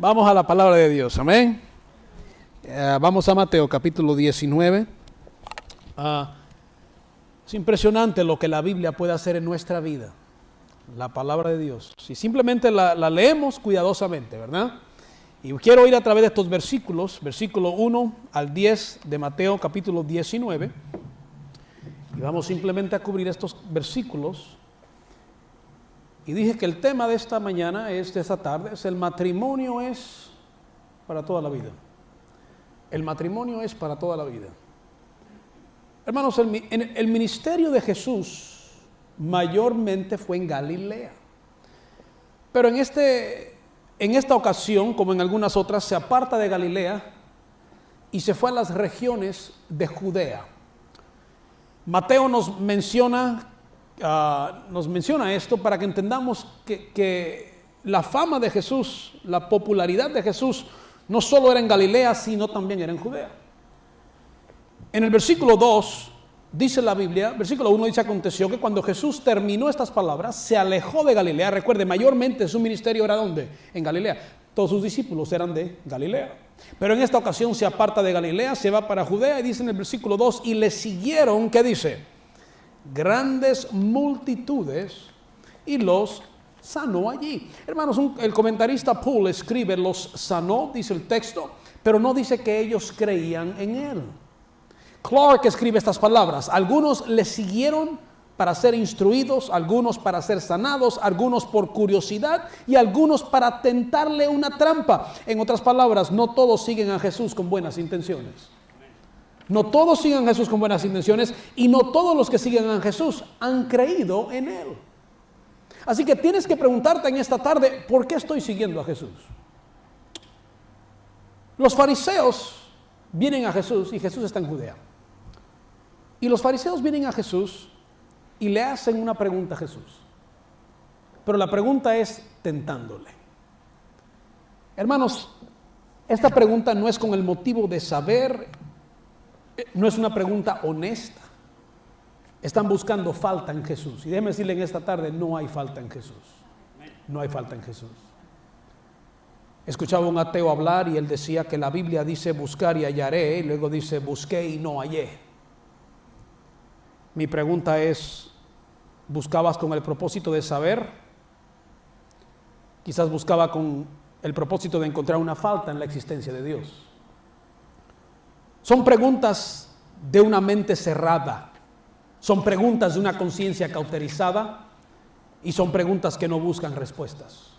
Vamos a la palabra de Dios, amén. Vamos a Mateo capítulo 19. Es impresionante lo que la Biblia puede hacer en nuestra vida, la palabra de Dios. Si simplemente la leemos cuidadosamente, ¿verdad? Y quiero ir a través de estos versículos, versículo 1 al 10 de Mateo capítulo 19. Y vamos simplemente a cubrir estos versículos. Y dije que el tema de esta mañana, de esta tarde, es el matrimonio es para toda la vida. El matrimonio es para toda la vida. Hermanos, el ministerio de Jesús mayormente fue en Galilea. Pero en esta ocasión, como en algunas otras, se aparta de Galilea y se fue a las regiones de Judea. Mateo nos menciona esto para que entendamos que la fama de Jesús, la popularidad de Jesús, no solo era en Galilea, sino también era en Judea. En el versículo 2 dice la Biblia, versículo 1 dice: aconteció que cuando Jesús terminó estas palabras, se alejó de Galilea. Recuerde, mayormente su ministerio era ¿dónde? En Galilea. Todos sus discípulos eran de Galilea. Pero en esta ocasión se aparta de Galilea, se va para Judea, y dice en el versículo 2, y le siguieron, ¿qué dice? Grandes multitudes, y los sanó allí. Hermanos, el comentarista Poole escribe: los sanó, dice el texto, pero no dice que ellos creían en él. Clark escribe estas palabras: algunos le siguieron para ser instruidos, algunos para ser sanados, algunos por curiosidad y algunos para tentarle una trampa. En otras palabras, no todos siguen a Jesús con buenas intenciones. No todos siguen a Jesús con buenas intenciones, y no todos los que siguen a Jesús han creído en Él. Así que tienes que preguntarte en esta tarde: ¿por qué estoy siguiendo a Jesús? Los fariseos vienen a Jesús, y Jesús está en Judea. Y los fariseos vienen a Jesús y le hacen una pregunta a Jesús. Pero la pregunta es tentándole. Hermanos, esta pregunta no es con el motivo de saber, no es una pregunta honesta. Están buscando falta en Jesús. Y déjeme decirle en esta tarde: no hay falta en Jesús. No hay falta en Jesús. Escuchaba a un ateo hablar y él decía que la Biblia dice buscar y hallaré, y luego dice busqué y no hallé. Mi pregunta es: ¿buscabas con el propósito de saber? Quizás buscaba con el propósito de encontrar una falta en la existencia de Dios. Son preguntas de una mente cerrada, son preguntas de una conciencia cauterizada, y son preguntas que no buscan respuestas.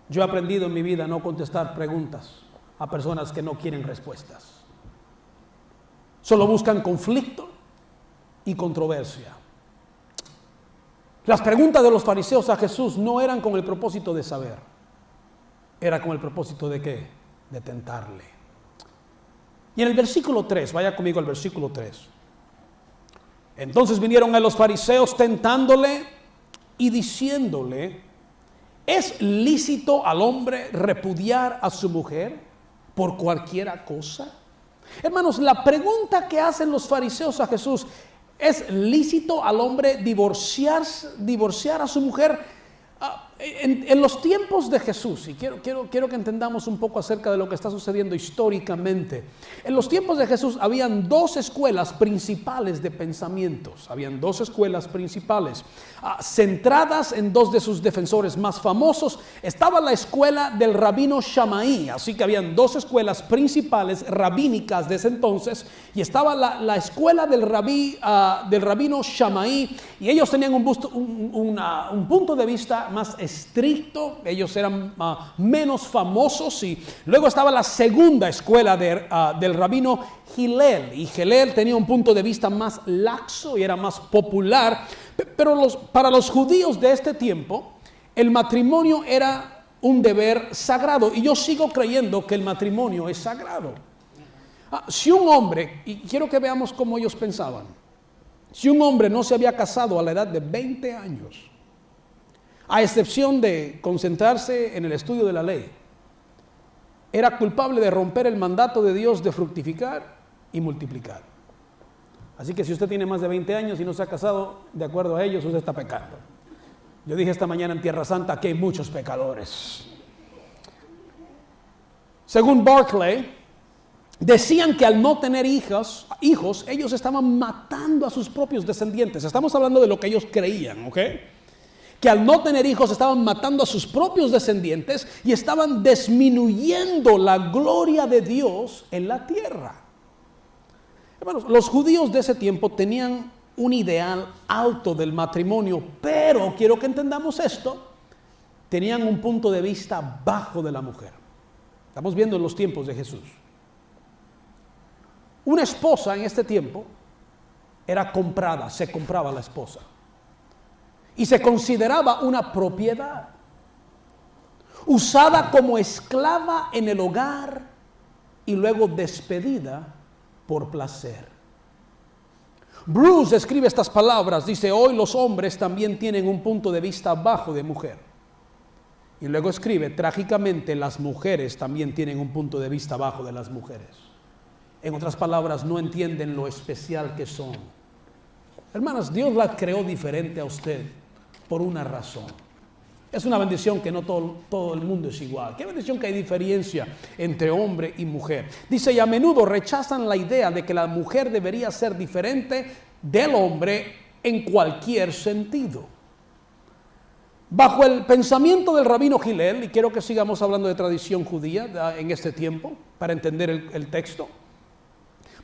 Yo he aprendido en mi vida a no contestar preguntas a personas que no quieren respuestas. Solo buscan conflicto y controversia. Las preguntas de los fariseos a Jesús no eran con el propósito de saber, era con el propósito de ¿qué? De tentarle. Y en el versículo 3, vaya conmigo al versículo 3. Entonces vinieron a los fariseos tentándole y diciéndole: ¿es lícito al hombre repudiar a su mujer por cualquiera cosa? Hermanos, la pregunta que hacen los fariseos a Jesús: ¿es lícito al hombre divorciar a su mujer? En los tiempos de Jesús, y quiero que entendamos un poco acerca de lo que está sucediendo históricamente. En los tiempos de Jesús habían dos escuelas principales de pensamientos. Habían dos escuelas principales, centradas en dos de sus defensores más famosos. Estaba la escuela del rabino Shammai, así que habían dos escuelas principales rabínicas de ese entonces, y estaba la escuela del rabino Shammai, y ellos tenían un punto de vista más estricto. Ellos eran menos famosos. Y luego estaba la segunda escuela del rabino Hillel, y Hillel tenía un punto de vista más laxo y era más popular. Pero para los judíos de este tiempo, el matrimonio era un deber sagrado, y yo sigo creyendo que el matrimonio es sagrado. Si un hombre, y quiero que veamos cómo ellos pensaban, si un hombre no se había casado a la edad de 20 años, a excepción de concentrarse en el estudio de la ley, era culpable de romper el mandato de Dios de fructificar y multiplicar. Así que si usted tiene más de 20 años y no se ha casado, de acuerdo a ellos, usted está pecando. Yo dije esta mañana en Tierra Santa que hay muchos pecadores. según Barclay, decían que al no tener hijos, ellos estaban matando a sus propios descendientes. Estamos hablando de lo que ellos creían, ¿ok? Que al no tener hijos estaban matando a sus propios descendientes y estaban disminuyendo la gloria de Dios en la tierra. Hermanos, los judíos de ese tiempo tenían un ideal alto del matrimonio, pero quiero que entendamos esto, tenían un punto de vista bajo de la mujer. Estamos viendo en los tiempos de Jesús. Una esposa en este tiempo era comprada, se compraba la esposa. Y se consideraba una propiedad, usada como esclava en el hogar y luego despedida por placer. Bruce escribe estas palabras, dice: hoy los hombres también tienen un punto de vista bajo de mujer. Y luego escribe: trágicamente las mujeres también tienen un punto de vista bajo de las mujeres. En otras palabras, no entienden lo especial que son. Hermanas, Dios la creó diferente a usted por una razón. Es una bendición que no todo el mundo es igual. Qué bendición que hay diferencia entre hombre y mujer. Dice: y a menudo rechazan la idea de que la mujer debería ser diferente del hombre en cualquier sentido. Bajo el pensamiento del rabino Hillel, y quiero que sigamos hablando de tradición judía en este tiempo para entender el texto.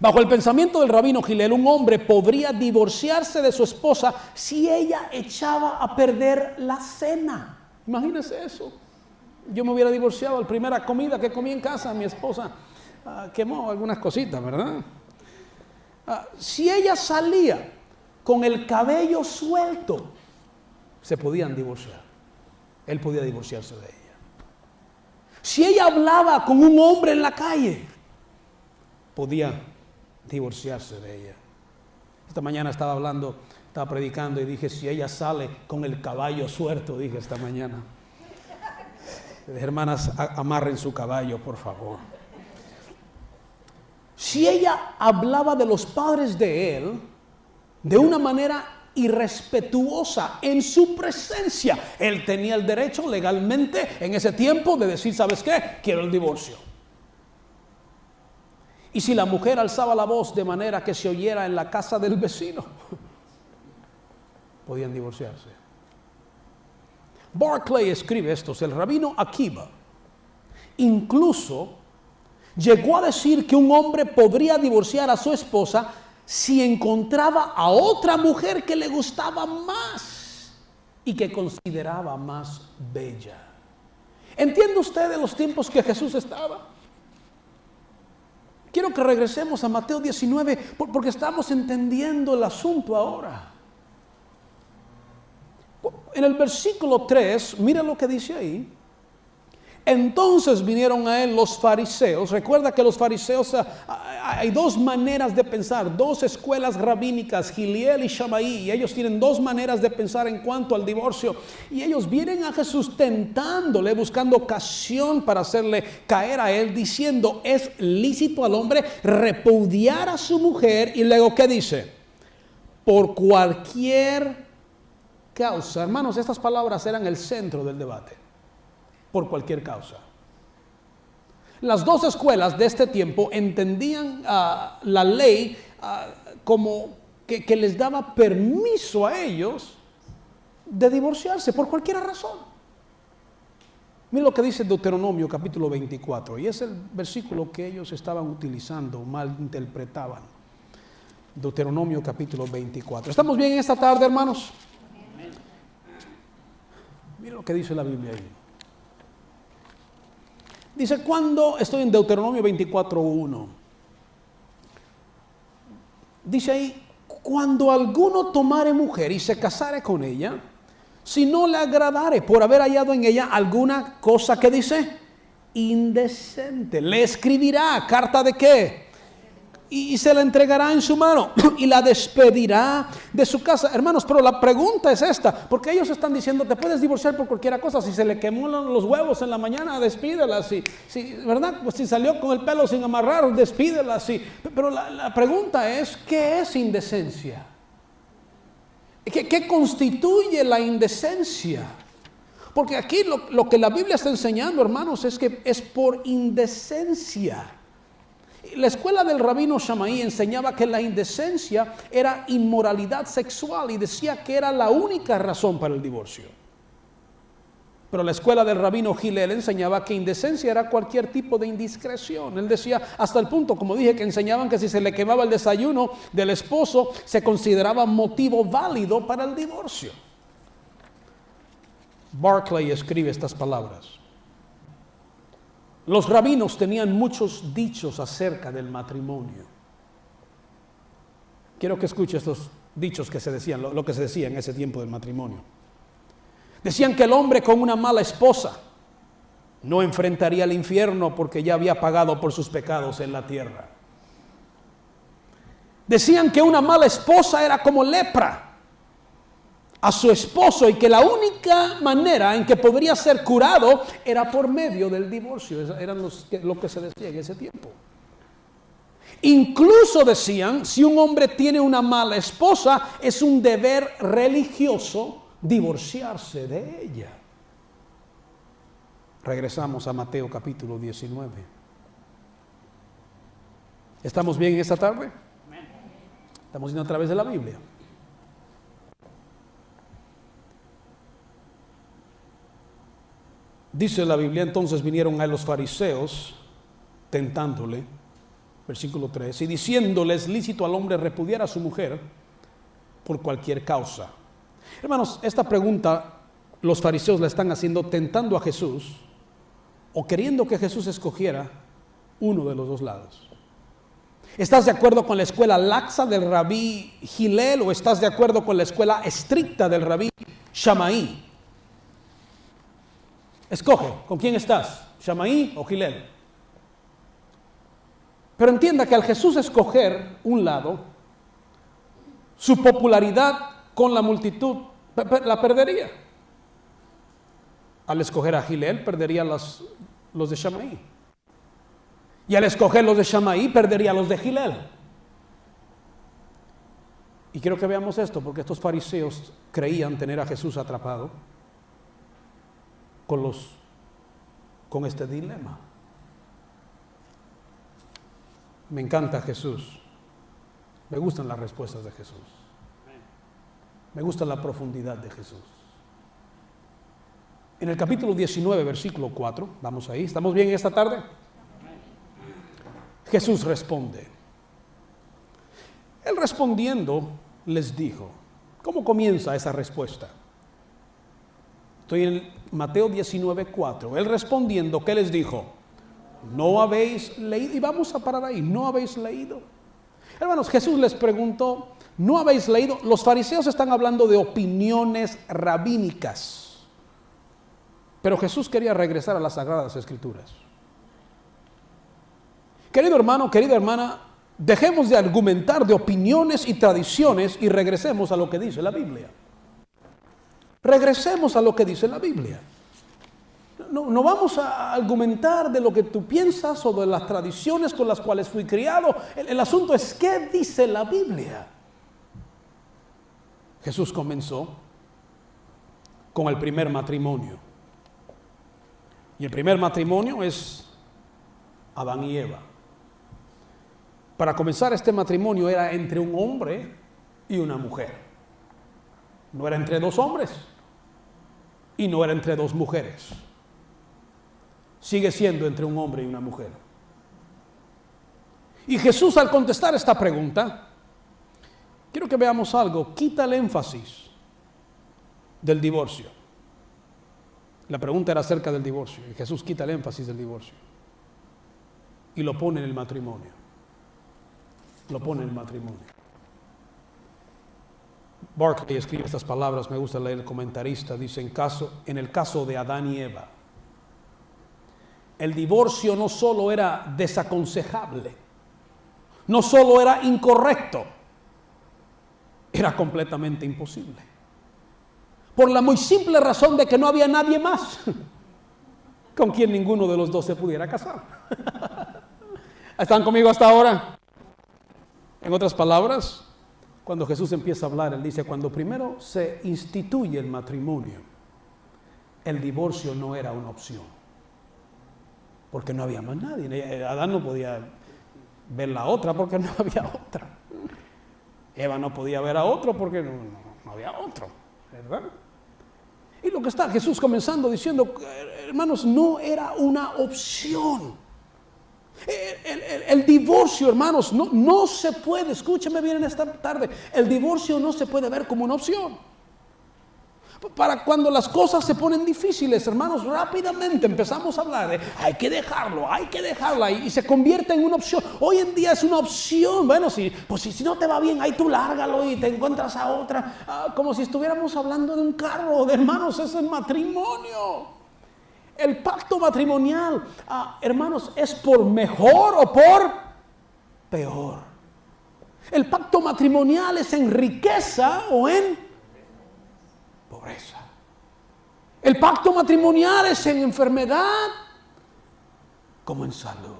Bajo el pensamiento del rabino Hillel, un hombre podría divorciarse de su esposa si ella echaba a perder la cena. Imagínense eso. Yo me hubiera divorciado a la primera comida que comí en casa. Mi esposa quemó algunas cositas, ¿verdad? Si ella salía con el cabello suelto, se podían divorciar. Él podía divorciarse de ella. Si ella hablaba con un hombre en la calle, podía divorciarse de ella. Esta mañana estaba predicando y dije: si ella sale con el caballo suelto, dije esta mañana. Hermanas, amarren su caballo, por favor. Si ella hablaba de los padres de él de una manera irrespetuosa en su presencia, él tenía el derecho legalmente en ese tiempo de decir: ¿sabes qué? Quiero el divorcio. Y si la mujer alzaba la voz de manera que se oyera en la casa del vecino, podían divorciarse. Barclay escribe esto: el rabino Akiva incluso llegó a decir que un hombre podría divorciar a su esposa si encontraba a otra mujer que le gustaba más y que consideraba más bella. ¿Entiende usted de los tiempos que Jesús estaba? Quiero que regresemos a Mateo 19 porque estamos entendiendo el asunto ahora. En el versículo 3, mira lo que dice ahí. Entonces vinieron a él los fariseos. Recuerda que los fariseos, hay dos maneras de pensar, dos escuelas rabínicas, Hillel y Shammai, y ellos tienen dos maneras de pensar en cuanto al divorcio. Y ellos vienen a Jesús tentándole, buscando ocasión para hacerle caer a él, diciendo: es lícito al hombre repudiar a su mujer. Y luego, ¿qué dice? Por cualquier causa. Hermanos, estas palabras eran el centro del debate. Por cualquier causa. Las dos escuelas de este tiempo entendían la ley como que les daba permiso a ellos de divorciarse por cualquier razón. Mira lo que dice Deuteronomio capítulo 24, y es el versículo que ellos estaban utilizando, mal interpretaban. Deuteronomio capítulo 24. ¿Estamos bien en esta tarde, hermanos? Mira lo que dice la Biblia ahí. Dice: estoy en Deuteronomio 24:1. Dice ahí: cuando alguno tomare mujer y se casare con ella, si no le agradare por haber hallado en ella alguna cosa que dice indecente, le escribirá carta de qué, y se la entregará en su mano y la despedirá de su casa. Hermanos, pero la pregunta es esta, porque ellos están diciendo: te puedes divorciar por cualquier cosa. Si se le quemó los huevos en la mañana, despídela. Si ¿verdad? Pues si salió con el pelo sin amarrar, despídela. Pero la pregunta es: ¿qué es indecencia? ¿Qué constituye la indecencia? Porque aquí lo que la Biblia está enseñando, hermanos, es que es por indecencia. La escuela del rabino Shammai enseñaba que la indecencia era inmoralidad sexual y decía que era la única razón para el divorcio. Pero la escuela del rabino Hillel enseñaba que indecencia era cualquier tipo de indiscreción. Él decía, hasta el punto, como dije, que enseñaban que si se le quemaba el desayuno del esposo, se consideraba motivo válido para el divorcio. Barclay escribe estas palabras. Los rabinos tenían muchos dichos acerca del matrimonio. Quiero que escuche estos dichos que se decían, lo que se decía en ese tiempo del matrimonio. Decían que el hombre con una mala esposa no enfrentaría el infierno porque ya había pagado por sus pecados en la tierra. Decían que una mala esposa era como lepra a su esposo y que la única manera en que podría ser curado era por medio del divorcio. Eran lo que se decía en ese tiempo. Incluso decían, si un hombre tiene una mala esposa, es un deber religioso divorciarse de ella. Regresamos a Mateo capítulo 19. ¿Estamos bien en esta tarde? Estamos yendo a través de la Biblia. Dice la Biblia, entonces vinieron a los fariseos tentándole, versículo 3, y diciéndole, es lícito al hombre repudiar a su mujer por cualquier causa. Hermanos, esta pregunta los fariseos la están haciendo tentando a Jesús o queriendo que Jesús escogiera uno de los dos lados. ¿Estás de acuerdo con la escuela laxa del rabí Hillel o estás de acuerdo con la escuela estricta del rabí Shammai? Escoge, ¿con quién estás? ¿Shammai o Hillel? Pero entienda que al Jesús escoger un lado, su popularidad con la multitud la perdería. Al escoger a Hillel, perdería los de Shammai. Y al escoger los de Shammai, perdería los de Hillel. Y quiero que veamos esto, porque estos fariseos creían tener a Jesús atrapado con este dilema. Me encanta Jesús. Me gustan las respuestas de Jesús. Me gusta la profundidad de Jesús. En el capítulo 19, versículo 4, vamos ahí, ¿estamos bien esta tarde? Jesús responde. Él respondiendo les dijo, ¿cómo comienza esa respuesta? Estoy en Mateo 19, 4. Él respondiendo, ¿qué les dijo? ¿No habéis leído? Y vamos a parar ahí, ¿no habéis leído? Hermanos, Jesús les preguntó, ¿no habéis leído? Los fariseos están hablando de opiniones rabínicas. Pero Jesús quería regresar a las Sagradas Escrituras. Querido hermano, querida hermana, dejemos de argumentar de opiniones y tradiciones y regresemos a lo que dice la Biblia. Regresemos a lo que dice la Biblia. No vamos a argumentar de lo que tú piensas o de las tradiciones con las cuales fui criado. El asunto es, ¿qué dice la Biblia? Jesús comenzó con el primer matrimonio. Y el primer matrimonio es Adán y Eva. Para comenzar, este matrimonio era entre un hombre y una mujer. No era entre dos hombres y no era entre dos mujeres. Sigue siendo entre un hombre y una mujer. Y Jesús, al contestar esta pregunta, quiero que veamos algo, quita el énfasis del divorcio. La pregunta era acerca del divorcio y Jesús quita el énfasis del divorcio y lo pone en el matrimonio. Lo pone en el matrimonio. Barclay escribe estas palabras, me gusta leer el comentarista, dice, en el caso de Adán y Eva, el divorcio no solo era desaconsejable, no solo era incorrecto, era completamente imposible. Por la muy simple razón de que no había nadie más con quien ninguno de los dos se pudiera casar. ¿Están conmigo hasta ahora? En otras palabras, cuando Jesús empieza a hablar, Él dice, cuando primero se instituye el matrimonio, el divorcio no era una opción, porque no había más nadie. Adán no podía ver la otra porque no había otra. Eva no podía ver a otro porque no había otro, ¿verdad? Y lo que está Jesús comenzando diciendo, hermanos, no era una opción. El divorcio, hermanos, no se puede, escúcheme bien en esta tarde, el divorcio no se puede ver como una opción. Para cuando las cosas se ponen difíciles, hermanos, rápidamente empezamos a hablar de hay que dejarla y se convierte en una opción. Hoy en día es una opción. Bueno, si no te va bien, ahí tú lárgalo y te encuentras a otra. Como si estuviéramos hablando de un carro, de hermanos, es el matrimonio. El pacto matrimonial, hermanos, es por mejor o por peor. El pacto matrimonial es en riqueza o en pobreza. El pacto matrimonial es en enfermedad como en salud.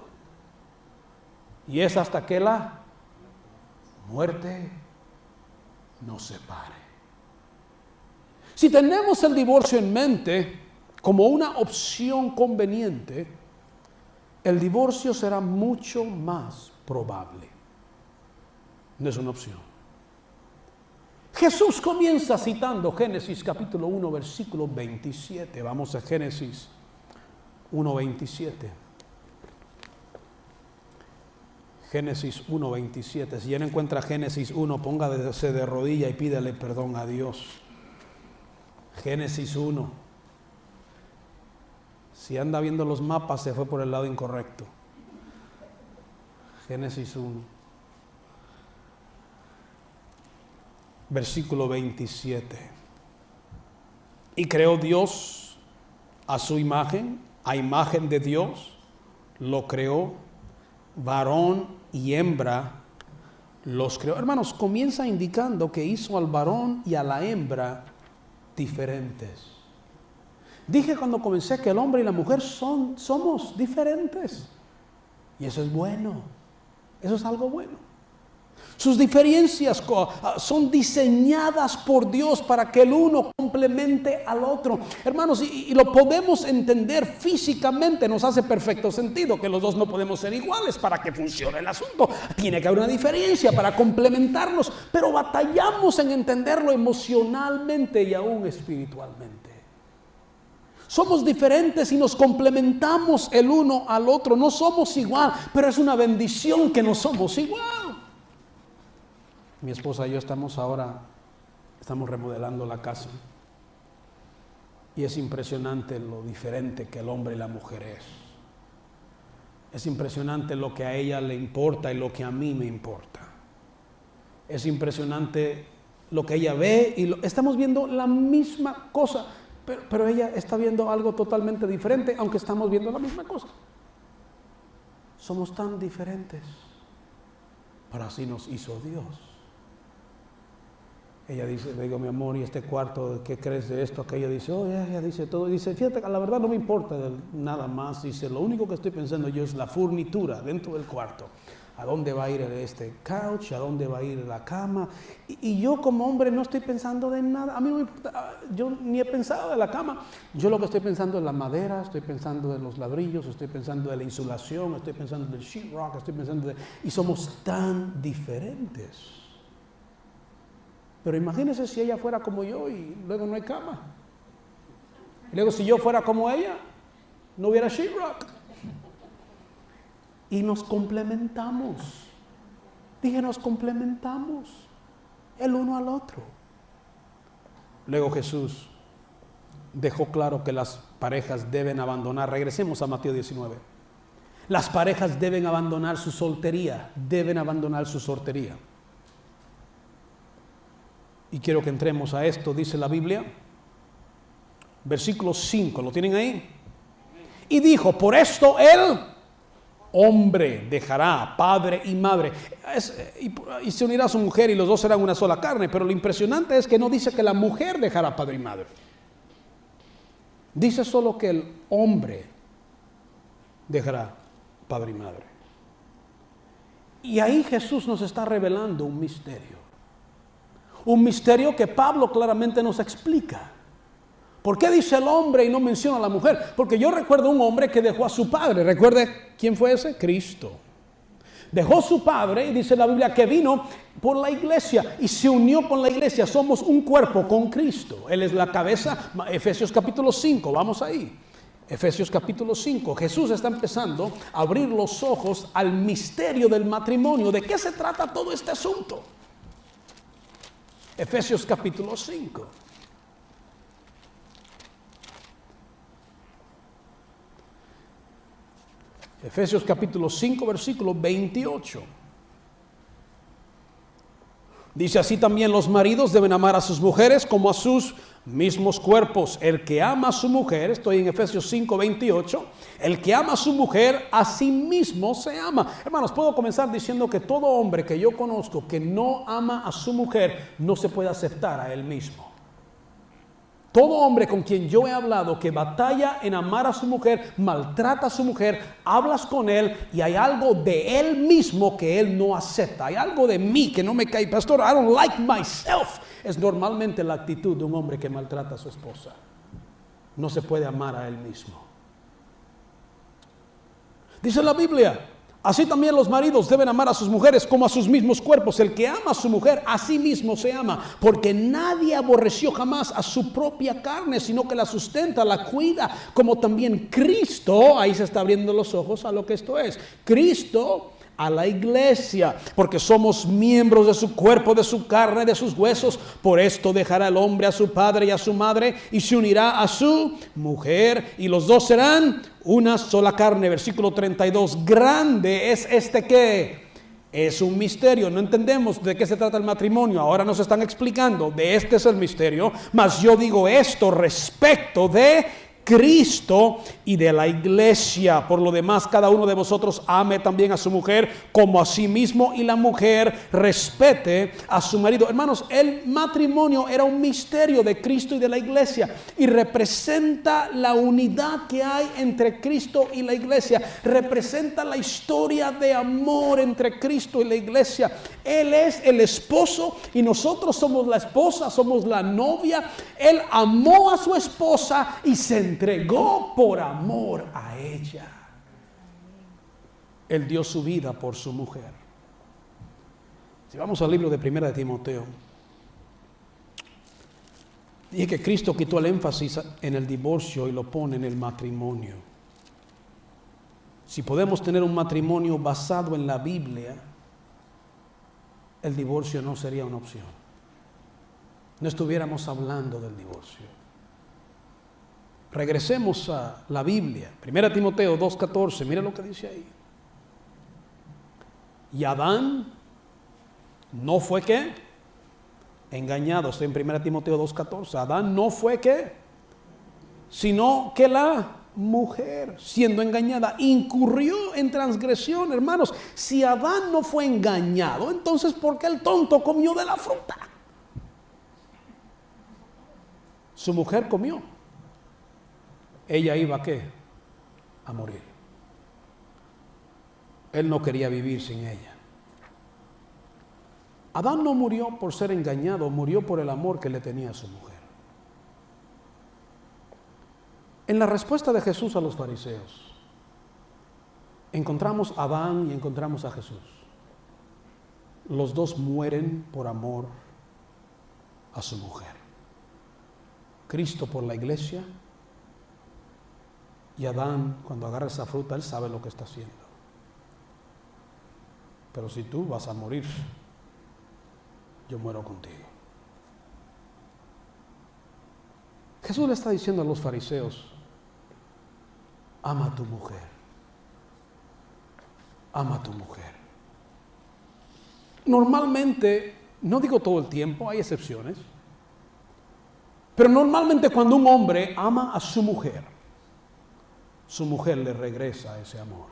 Y es hasta que la muerte nos separe. Si tenemos el divorcio en mente como una opción conveniente, el divorcio será mucho más probable. No es una opción. Jesús comienza citando Génesis capítulo 1, versículo 27. Vamos a Génesis 1, 27. Génesis 1, 27. Si ya no encuentra Génesis 1, póngase de rodilla y pídale perdón a Dios. Génesis 1. Si anda viendo los mapas, se fue por el lado incorrecto. Génesis 1. Versículo 27. Y creó Dios a su imagen, a imagen de Dios lo creó, varón y hembra los creó. Hermanos, comienza indicando que hizo al varón y a la hembra diferentes. Dije cuando comencé que el hombre y la mujer somos diferentes. Y eso es bueno. Eso es algo bueno. Sus diferencias son diseñadas por Dios para que el uno complemente al otro. Hermanos, y lo podemos entender físicamente, nos hace perfecto sentido que los dos no podemos ser iguales para que funcione el asunto. Tiene que haber una diferencia para complementarnos, pero batallamos en entenderlo emocionalmente y aún espiritualmente. Somos diferentes y nos complementamos el uno al otro. No somos igual, pero es una bendición que no somos igual. Mi esposa y yo estamos remodelando la casa y es impresionante lo diferente que el hombre y la mujer es. Es impresionante lo que a ella le importa y lo que a mí me importa. Es impresionante lo que ella ve y estamos viendo la misma cosa, pero ella está viendo algo totalmente diferente, aunque estamos viendo la misma cosa. Somos tan diferentes, pero así nos hizo Dios. Ella dice, le digo, mi amor, ¿y este cuarto, qué crees de esto? Aquella dice, ella dice todo. Dice, fíjate, la verdad no me importa nada más. Dice, lo único que estoy pensando yo es la furnitura dentro del cuarto. ¿A dónde va a ir este couch? ¿A dónde va a ir la cama? Y yo como hombre no estoy pensando de nada. A mí no me importa, yo ni he pensado de la cama. Yo lo que estoy pensando es la madera, estoy pensando de los ladrillos, estoy pensando de la insulación, estoy pensando del sheetrock, estoy pensando de... Y somos tan diferentes. Pero imagínense si ella fuera como yo y luego no hay cama. Y luego si yo fuera como ella, no hubiera sheetrock. Y nos complementamos. Dije, nos complementamos el uno al otro. Luego Jesús dejó claro que las parejas deben abandonar. Regresemos a Mateo 19. Las parejas deben abandonar su soltería, deben abandonar su soltería. Y quiero que entremos a esto, dice la Biblia, versículo 5, ¿lo tienen ahí? Y dijo, por esto el hombre dejará padre y madre, y se unirá a su mujer y los dos serán una sola carne, pero lo impresionante es que no dice que la mujer dejará padre y madre. Dice solo que el hombre dejará padre y madre. Y ahí Jesús nos está revelando un misterio. Un misterio que Pablo claramente nos explica. ¿Por qué dice el hombre y no menciona a la mujer? Porque yo recuerdo un hombre que dejó a su padre. ¿Recuerde quién fue ese? Cristo. Dejó a su padre y dice la Biblia que vino por la iglesia y se unió con la iglesia. Somos un cuerpo con Cristo. Él es la cabeza. Efesios capítulo 5, vamos ahí. Efesios capítulo 5. Jesús está empezando a abrir los ojos al misterio del matrimonio. ¿De qué se trata todo este asunto? Efesios capítulo 5. Efesios capítulo 5, versículo 28. Dice: así también los maridos deben amar a sus mujeres como a sus mismos cuerpos. El que ama a su mujer, estoy en Efesios 5, 28, el que ama a su mujer, a sí mismo se ama. Hermanos, puedo comenzar diciendo que todo hombre que yo conozco que no ama a su mujer, no se puede aceptar a él mismo. Todo hombre con quien yo he hablado que batalla en amar a su mujer, maltrata a su mujer, hablas con él y hay algo de él mismo que él no acepta. Hay algo de mí que no me cae. Pastor, I don't like myself. Es normalmente la actitud de un hombre que maltrata a su esposa. No se puede amar a él mismo. Dice la Biblia: así también los maridos deben amar a sus mujeres como a sus mismos cuerpos. El que ama a su mujer, a sí mismo se ama. Porque nadie aborreció jamás a su propia carne, sino que la sustenta, la cuida. Como también Cristo, ahí se está abriendo los ojos a lo que esto es. Cristo a la iglesia, porque somos miembros de su cuerpo, de su carne, de sus huesos. Por esto dejará el hombre a su padre y a su madre y se unirá a su mujer y los dos serán una sola carne. Versículo 32. Grande es este que es un misterio. No entendemos de qué se trata el matrimonio. Ahora nos están explicando. De este es el misterio. Mas yo digo esto respecto de Cristo y de la iglesia. Por lo demás, cada uno de vosotros ame también a su mujer como a sí mismo, y la mujer respete a su marido. Hermanos, el matrimonio era un misterio de Cristo y de la iglesia, y representa la unidad que hay entre Cristo y la iglesia. Representa la historia de amor entre Cristo y la iglesia. Él es el esposo y nosotros somos la esposa, somos la novia. Él amó a su esposa y se entregó por amor a ella. Él dio su vida por su mujer. Si vamos al libro de Primera de Timoteo, dije que Cristo quitó el énfasis en el divorcio y lo pone en el matrimonio. Si podemos tener un matrimonio basado en la Biblia, el divorcio no sería una opción. No estuviéramos hablando del divorcio. Regresemos a la Biblia. 1 Timoteo 2:14, mira lo que dice ahí. Y Adán no fue ¿qué? Engañado. Estoy en 1 Timoteo 2:14. Adán no fue ¿qué? Sino que la mujer, siendo engañada, incurrió en transgresión. Hermanos, si Adán no fue engañado, entonces ¿por qué el tonto comió de la fruta? Su mujer comió. Ella iba ¿a qué? A morir. Él no quería vivir sin ella. Adán no murió por ser engañado, murió por el amor que le tenía a su mujer. En la respuesta de Jesús a los fariseos, encontramos a Adán y encontramos a Jesús. Los dos mueren por amor a su mujer. Cristo por la iglesia. Y Adán, cuando agarra esa fruta, él sabe lo que está haciendo. Pero si tú vas a morir, yo muero contigo. Jesús le está diciendo a los fariseos: ama a tu mujer. Ama a tu mujer. Normalmente, no digo todo el tiempo, hay excepciones, pero normalmente cuando un hombre ama a su mujer le regresa ese amor.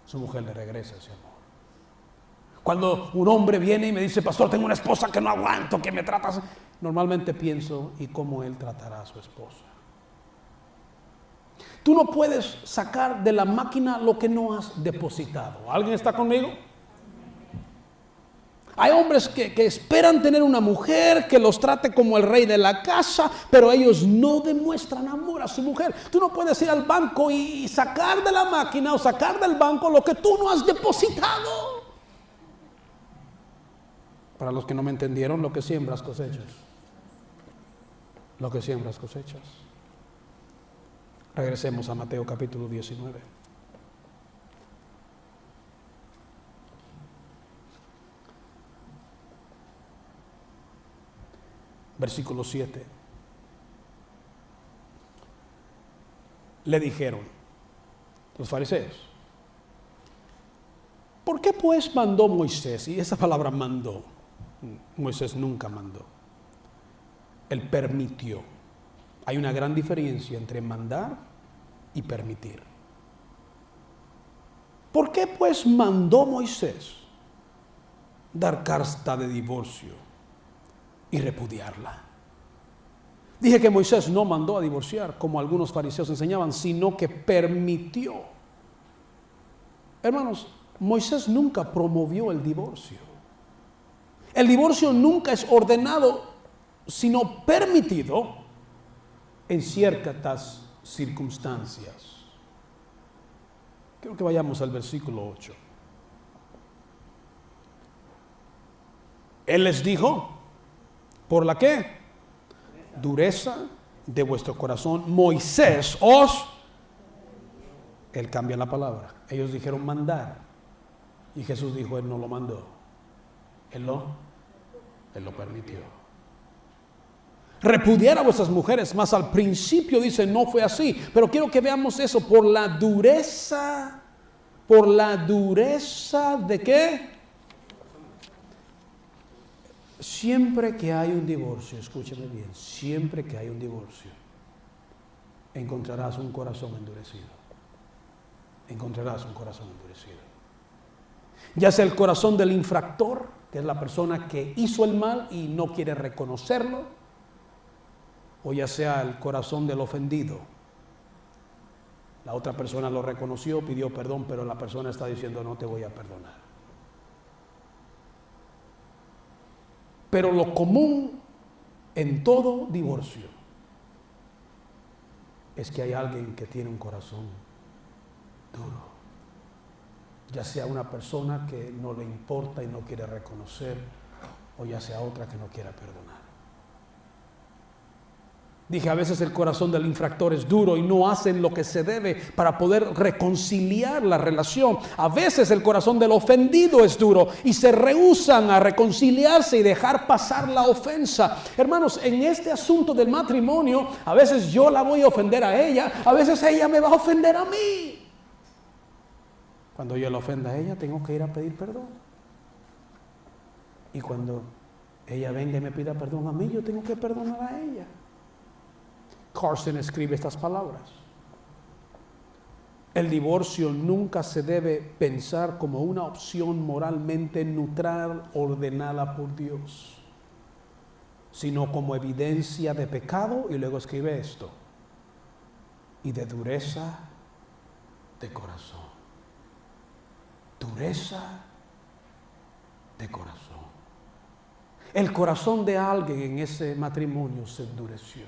Su mujer le regresa ese amor. Cuando un hombre viene y me dice: pastor, tengo una esposa que no aguanto, que me tratas, normalmente pienso: ¿y cómo él tratará a su esposa? Tú no puedes sacar de la máquina lo que no has depositado. ¿Alguien está conmigo? Hay hombres que esperan tener una mujer que los trate como el rey de la casa, pero ellos no demuestran amor a su mujer. Tú no puedes ir al banco y sacar de la máquina o sacar del banco lo que tú no has depositado. Para los que no me entendieron, lo que siembras cosechas. Lo que siembras cosechas. Regresemos a Mateo capítulo 19. Versículo 7. Le dijeron los fariseos: ¿por qué pues mandó Moisés? Y esa palabra mandó, Moisés nunca mandó. Él permitió. Hay una gran diferencia entre mandar y permitir. ¿Por qué pues mandó Moisés dar carta de divorcio y repudiarla? Dije que Moisés no mandó a divorciar, como algunos fariseos enseñaban, sino que permitió. Hermanos, Moisés nunca promovió el divorcio. El divorcio nunca es ordenado, sino permitido en ciertas circunstancias. Quiero que vayamos al versículo 8. Él les dijo: ¿por la qué? Dureza de vuestro corazón, Moisés Él cambia la palabra. Ellos dijeron mandar, y Jesús dijo: Él no lo mandó, Él lo permitió. Repudiar a vuestras mujeres, más al principio dice no fue así, pero quiero que veamos eso, por la dureza ¿de qué? Siempre que hay un divorcio, escúcheme bien, siempre que hay un divorcio, encontrarás un corazón endurecido. Encontrarás un corazón endurecido. Ya sea el corazón del infractor, que es la persona que hizo el mal y no quiere reconocerlo, o ya sea el corazón del ofendido. La otra persona lo reconoció, pidió perdón, pero la persona está diciendo no te voy a perdonar. Pero lo común en todo divorcio es que hay alguien que tiene un corazón duro. Ya sea una persona que no le importa y no quiere reconocer, o ya sea otra que no quiera perdonar. Dije, a veces el corazón del infractor es duro y no hacen lo que se debe para poder reconciliar la relación. A veces el corazón del ofendido es duro y se rehúsan a reconciliarse y dejar pasar la ofensa. Hermanos, en este asunto del matrimonio, a veces yo la voy a ofender a ella, a veces ella me va a ofender a mí. Cuando yo la ofenda a ella, tengo que ir a pedir perdón. Y cuando ella venga y me pida perdón a mí, yo tengo que perdonar a ella. Carson escribe estas palabras: el divorcio nunca se debe pensar como una opción moralmente neutral ordenada por Dios, sino como evidencia de pecado, y luego escribe esto, y de dureza de corazón. Dureza de corazón. El corazón de alguien en ese matrimonio se endureció.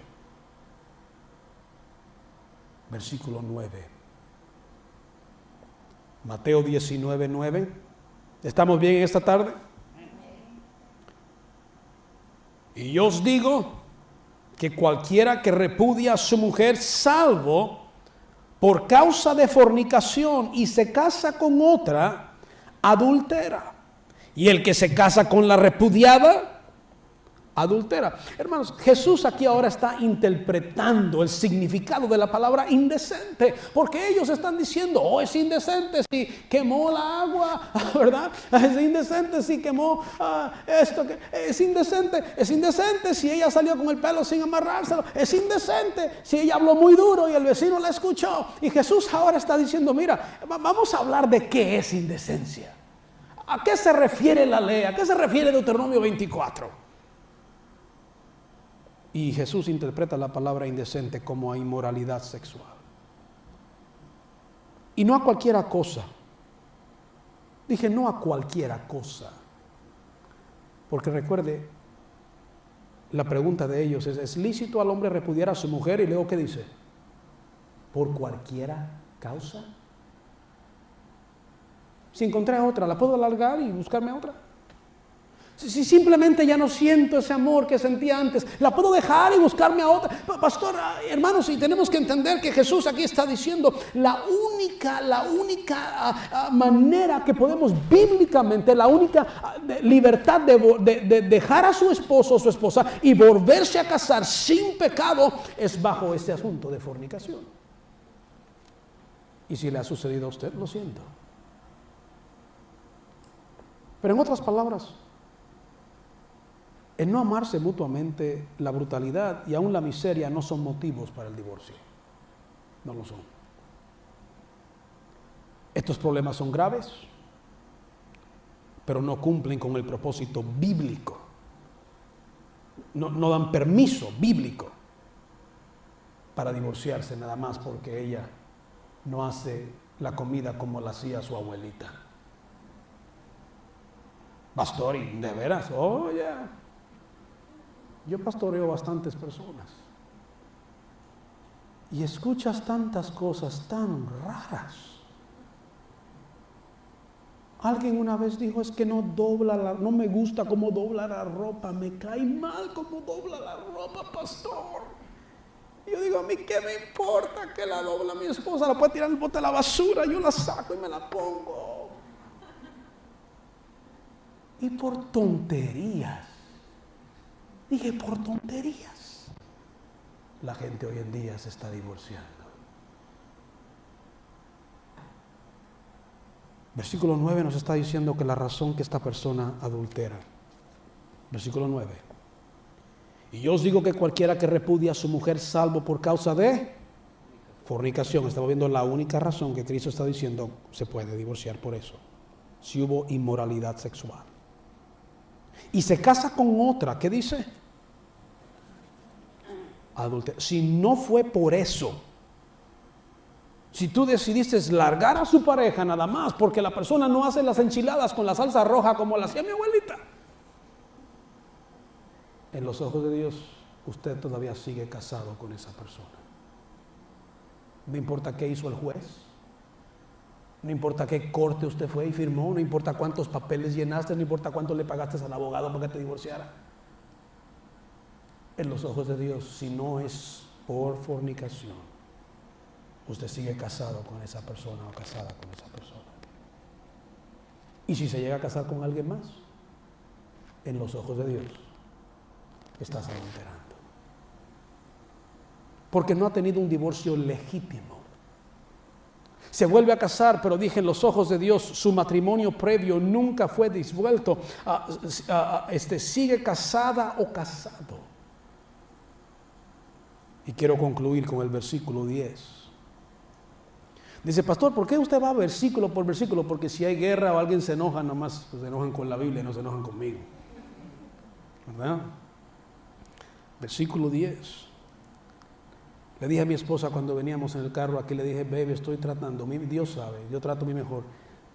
Versículo 9. Mateo 19, 9. ¿Estamos bien en esta tarde? Y yo os digo que cualquiera que repudia a su mujer, salvo por causa de fornicación, y se casa con otra, adultera. Y el que se casa con la repudiada, adultera. Hermanos, Jesús aquí ahora está interpretando el significado de la palabra indecente, porque ellos están diciendo, oh, es indecente si quemó la agua, ¿verdad? Es indecente si quemó esto, es indecente si ella salió con el pelo sin amarrárselo, es indecente si ella habló muy duro y el vecino la escuchó. Y Jesús ahora está diciendo, mira, vamos a hablar de qué es indecencia. ¿A qué se refiere la ley? ¿A qué se refiere Deuteronomio 24? Y Jesús interpreta la palabra indecente como a inmoralidad sexual. Y no a cualquiera cosa. Dije, no a cualquiera cosa. Porque recuerde, la pregunta de ellos ¿es lícito al hombre repudiar a su mujer? Y luego, ¿qué dice? ¿Por cualquiera causa? Si encontré a otra, ¿la puedo alargar y buscarme a otra? Si simplemente ya no siento ese amor que sentía antes, ¿la puedo dejar y buscarme a otra? Pastor, hermanos, y tenemos que entender que Jesús aquí está diciendo la única manera que podemos bíblicamente, la única libertad de dejar a su esposo o su esposa y volverse a casar sin pecado es bajo este asunto de fornicación. Y si le ha sucedido a usted, lo siento. Pero en otras palabras, el no amarse mutuamente, la brutalidad y aún la miseria no son motivos para el divorcio. No lo son. Estos problemas son graves, pero no cumplen con el propósito bíblico. No dan permiso bíblico para divorciarse nada más porque ella no hace la comida como la hacía su abuelita. Pastor, ¿y de veras? Oh, ya. Yo pastoreo bastantes personas y escuchas tantas cosas tan raras. Alguien una vez dijo, es que no me gusta cómo dobla la ropa, me cae mal cómo dobla la ropa, pastor. Y yo digo, a mí qué me importa que la dobla mi esposa, la puede tirar en el bote de la basura, yo la saco y me la pongo. Y por tonterías. Dije, por tonterías, la gente hoy en día se está divorciando. Versículo 9 nos está diciendo que la razón que esta persona adultera. Versículo 9. Y yo os digo que cualquiera que repudia a su mujer salvo por causa de fornicación. Estamos viendo la única razón que Cristo está diciendo se puede divorciar por eso. Si hubo inmoralidad sexual. Y se casa con otra, ¿qué dice? Adulterio. Si no fue por eso, si tú decidiste largar a su pareja nada más porque la persona no hace las enchiladas con la salsa roja como la hacía mi abuelita, en los ojos de Dios usted todavía sigue casado con esa persona. No importa qué hizo el juez, no importa qué corte usted fue y firmó, no importa cuántos papeles llenaste, no importa cuánto le pagaste al abogado para que te divorciara. En los ojos de Dios, si no es por fornicación, usted sigue casado con esa persona o casada con esa persona. Y si se llega a casar con alguien más, en los ojos de Dios, estás adulterando. Porque no ha tenido un divorcio legítimo. Se vuelve a casar, pero dije, en los ojos de Dios, su matrimonio previo nunca fue disuelto. Sigue casada o casado. Y quiero concluir con el versículo 10. Dice, pastor, ¿por qué usted va versículo por versículo? Porque si hay guerra o alguien se enoja, nomás pues, se enojan con la Biblia, no se enojan conmigo. ¿Verdad? Versículo 10. Le dije a mi esposa cuando veníamos en el carro aquí, le dije, baby, estoy tratando, Dios sabe, yo trato mi mejor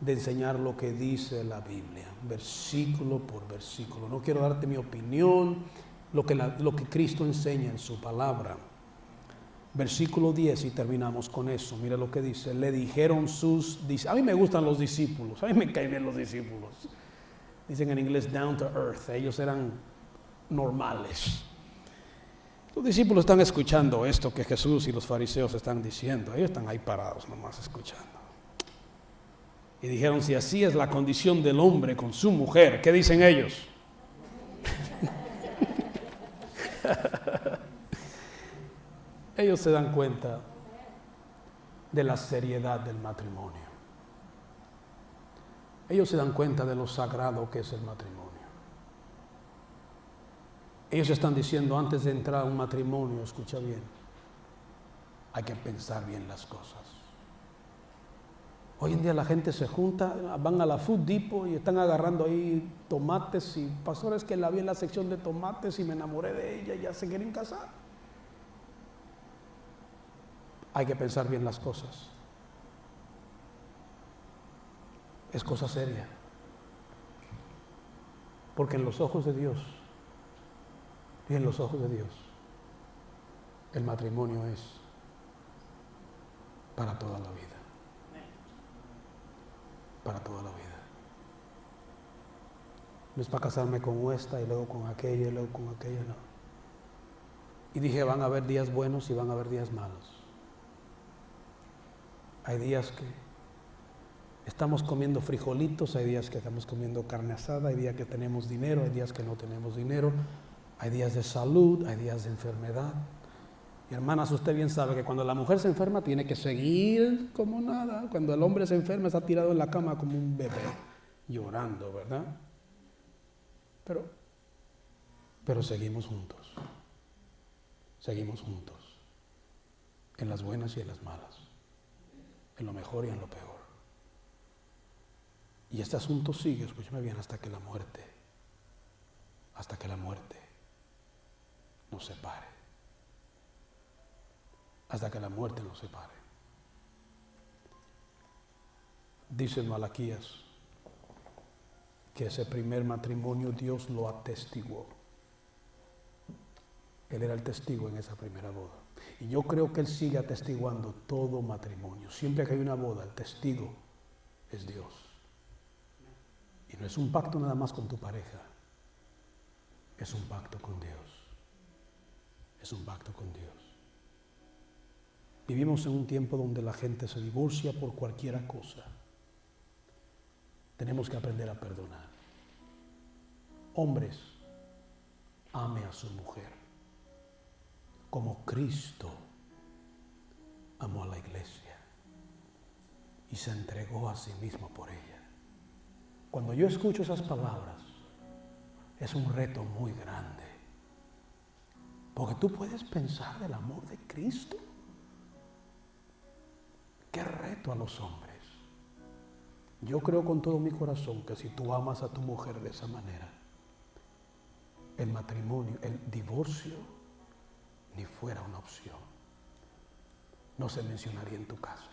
de enseñar lo que dice la Biblia, versículo por versículo. No quiero darte mi opinión, lo que Cristo enseña en su palabra. Versículo 10 y terminamos con eso. Mira lo que dice. Le dijeron sus discípulos. A mí me gustan los discípulos. A mí me caen bien los discípulos. Dicen en inglés down to earth. Ellos eran normales. Los discípulos están escuchando esto que Jesús y los fariseos están diciendo. Ellos están ahí parados nomás escuchando. Y dijeron, si así es la condición del hombre con su mujer, ¿qué dicen ellos? Ellos se dan cuenta de la seriedad del matrimonio. Ellos se dan cuenta de lo sagrado que es el matrimonio. Ellos están diciendo, antes de entrar a un matrimonio, escucha bien, hay que pensar bien las cosas. Hoy en día la gente se junta, van a la Food Depot y están agarrando ahí tomates y pastores que la vi en la sección de tomates y me enamoré de ella y ya se quieren casar. Hay que pensar bien las cosas. Es cosa seria. Porque en los ojos de Dios, y en los ojos de Dios, el matrimonio es para toda la vida. Para toda la vida. No es para casarme con esta y luego con aquella y luego con aquella, no. Y dije, van a haber días buenos y van a haber días malos. Hay días que estamos comiendo frijolitos, hay días que estamos comiendo carne asada, hay días que tenemos dinero, hay días que no tenemos dinero, hay días de salud, hay días de enfermedad. Y hermanas, usted bien sabe que cuando la mujer se enferma tiene que seguir como nada. Cuando el hombre se enferma está tirado en la cama como un bebé, llorando, ¿verdad? Pero seguimos juntos. Seguimos juntos. En las buenas y en las malas. En lo mejor y en lo peor. Y este asunto sigue, escúcheme bien, hasta que la muerte nos separe. Hasta que la muerte nos separe. Dice en Malaquías que ese primer matrimonio Dios lo atestiguó. Él era el testigo en esa primera boda. Y yo creo que Él sigue atestiguando todo matrimonio. Siempre que hay una boda, el testigo es Dios. Y no es un pacto nada más con tu pareja. Es un pacto con Dios. Es un pacto con Dios. Vivimos en un tiempo donde la gente se divorcia por cualquier cosa. Tenemos que aprender a perdonar. Hombres, ame a su mujer como Cristo amó a la iglesia y se entregó a sí mismo por ella. Cuando yo escucho esas palabras, es un reto muy grande. Porque tú puedes pensar del amor de Cristo. ¡Qué reto a los hombres! Yo creo con todo mi corazón que si tú amas a tu mujer de esa manera, el matrimonio, el divorcio, ni fuera una opción. No se mencionaría en tu casa.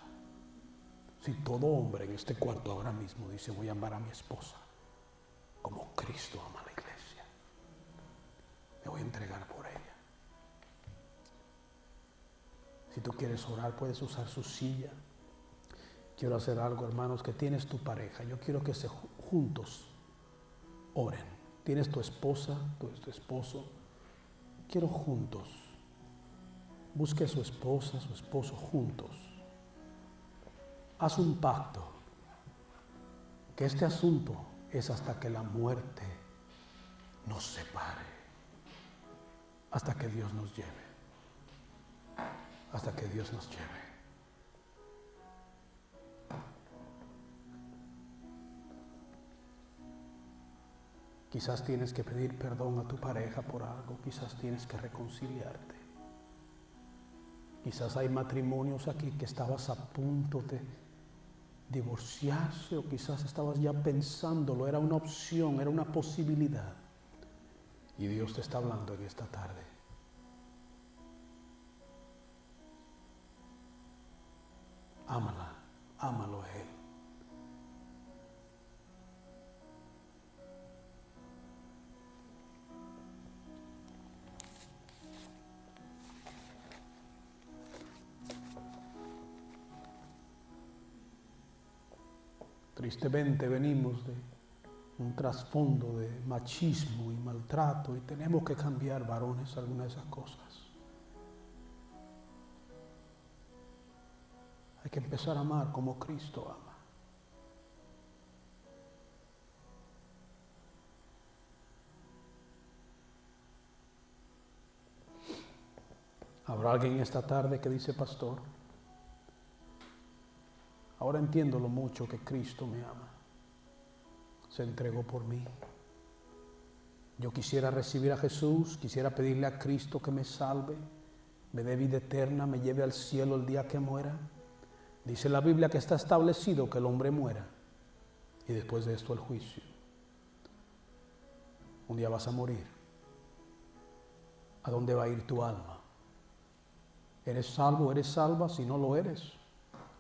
Si todo hombre en este cuarto ahora mismo dice, voy a amar a mi esposa como Cristo ama a la iglesia, me voy a entregar por ella. Si tú quieres orar, puedes usar su silla. Quiero hacer algo, hermanos, que tienes tu pareja. Yo quiero que juntos oren. Tienes tu esposa, tu esposo. Quiero juntos. Busque a su esposa, su esposo juntos. Haz un pacto. Que este asunto es hasta que la muerte nos separe. Hasta que Dios nos lleve. Hasta que Dios nos lleve. Quizás tienes que pedir perdón a tu pareja por algo, quizás tienes que reconciliarte. Quizás hay matrimonios aquí que estabas a punto de divorciarse o quizás estabas ya pensándolo, era una opción, era una posibilidad. Y Dios te está hablando en esta tarde. Ámala, ámalo a Él. Tristemente venimos de un trasfondo de machismo y maltrato y tenemos que cambiar, varones, algunas de esas cosas. Hay que empezar a amar como Cristo ama. ¿Habrá alguien esta tarde que dice, pastor, ahora entiendo lo mucho que Cristo me ama? Se entregó por mí. Yo quisiera recibir a Jesús, quisiera pedirle a Cristo que me salve, me dé vida eterna, me lleve al cielo el día que muera. Dice la Biblia que está establecido que el hombre muera y después de esto el juicio. Un día vas a morir. ¿A dónde va a ir tu alma? ¿Eres salvo? ¿Eres salva? Si no lo eres,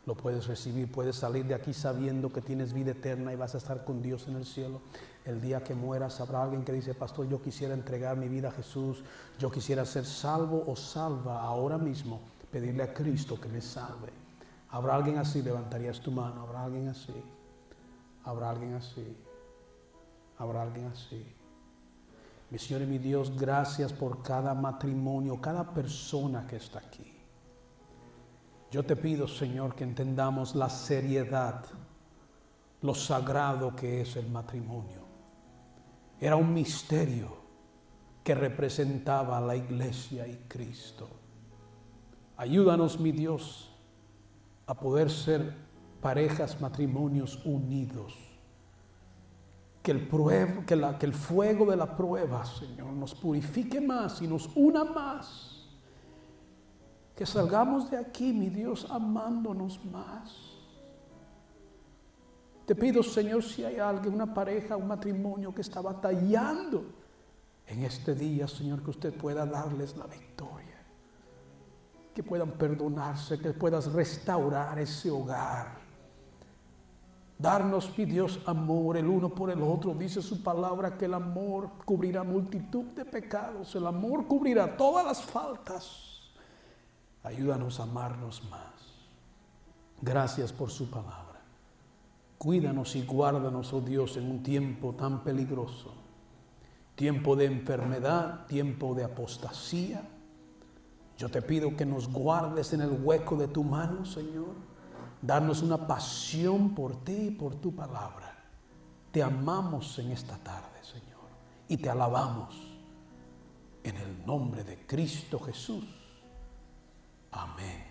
lo puedes recibir. Puedes salir de aquí sabiendo que tienes vida eterna y vas a estar con Dios en el cielo. El día que mueras habrá alguien que dice: pastor, yo quisiera entregar mi vida a Jesús, yo quisiera ser salvo o salva ahora mismo, pedirle a Cristo que me salve. ¿Habrá alguien así? Levantarías tu mano. ¿Habrá alguien así? ¿Habrá alguien así? ¿Habrá alguien así? Mi Señor y mi Dios, gracias por cada matrimonio, cada persona que está aquí. Yo te pido, Señor, que entendamos la seriedad, lo sagrado que es el matrimonio. Era un misterio que representaba a la iglesia y Cristo. Ayúdanos, mi Dios, a poder ser parejas, matrimonios unidos. Que el fuego de la prueba, Señor, nos purifique más y nos una más. Que salgamos de aquí, mi Dios, amándonos más. Te pido, Señor, si hay alguien, una pareja, un matrimonio que está batallando en este día, Señor, que usted pueda darles la victoria. Que puedan perdonarse, que puedas restaurar ese hogar. Darnos, mi Dios, amor el uno por el otro. Dice su palabra que el amor cubrirá multitud de pecados. El amor cubrirá todas las faltas. Ayúdanos a amarnos más. Gracias por su palabra. Cuídanos y guárdanos, oh Dios, en un tiempo tan peligroso. Tiempo de enfermedad, tiempo de apostasía. Yo te pido que nos guardes en el hueco de tu mano, Señor. Darnos una pasión por ti y por tu palabra. Te amamos en esta tarde, Señor, y te alabamos en el nombre de Cristo Jesús. Amén.